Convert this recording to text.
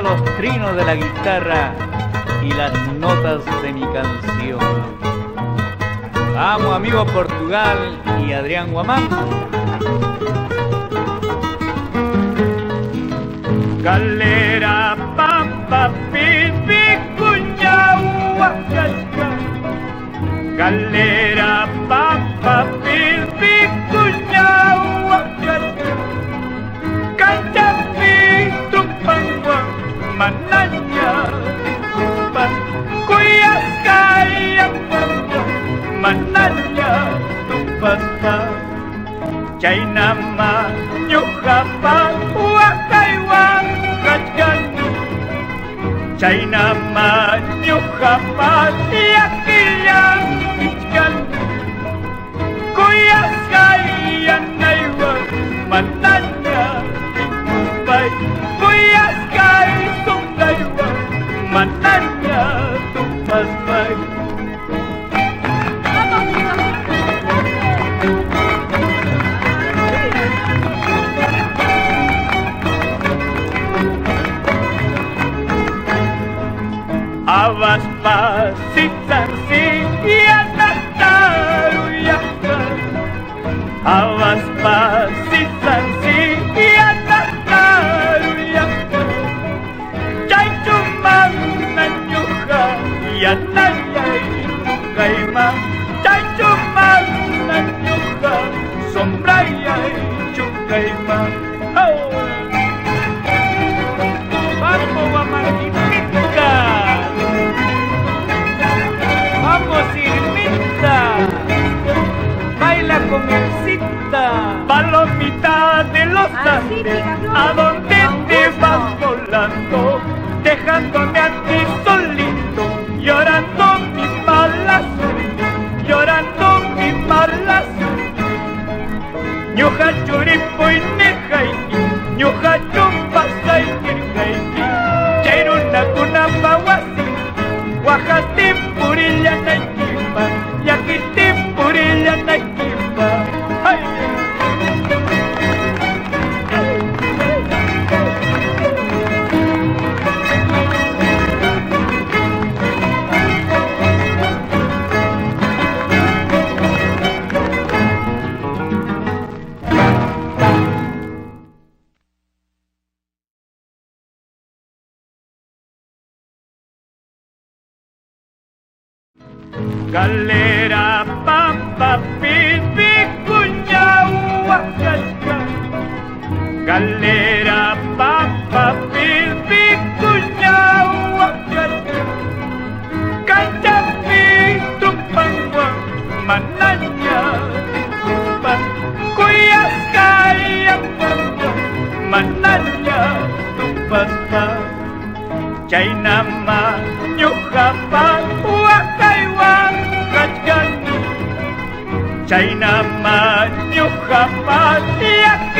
los trinos de la guitarra y las notas de mi canción. Vamos, amigo Portugal y Adrián Guamán. Galera, pampa, pipi, cuñau, galera, pampa, pipi, cuñau, canchapi, tumpangua, mananya, tumpan, kuyas mananya, tumpaspa, chaynama, nyuhapa, wakaiwan, kachkani, chaynama, nyuhapa, yakiyan, ichkani, kuyas kayan, naiwan, mananya, tumpay, kuyas kay, sungaywan, mananya, tumpaspay. Awas pasitan siyanataru yakan, awas pasitan siyanataru yakan, chay cumang nanyuha yanayay kaima, chay cumang nanyuha sombrayay chukaima. Vamos a Martinica. Vamos, Irmita, baila con el cita. Palomita de los Andes, ¿a dónde te vas volando? Dejándome a ti solito, llorando mi mala suerte, llorando mi mala suerte. Ñuja churipo y nejaiki, ñuja chumpasa y kirkaiki, chairuna kunapawasi, Oaxaca purilla naikipa, yakiti purilla naikipa. Galera, pampa, pipi, cuñau, galera, pampa, pipi, cuñau, canchapi, tumpangua, mananya, tumpan, kuyas kaya, mananya, tumpaspa, chaynama, nyuhapa, wakaiwan, kachkani, chaynama, nyuhapa, yak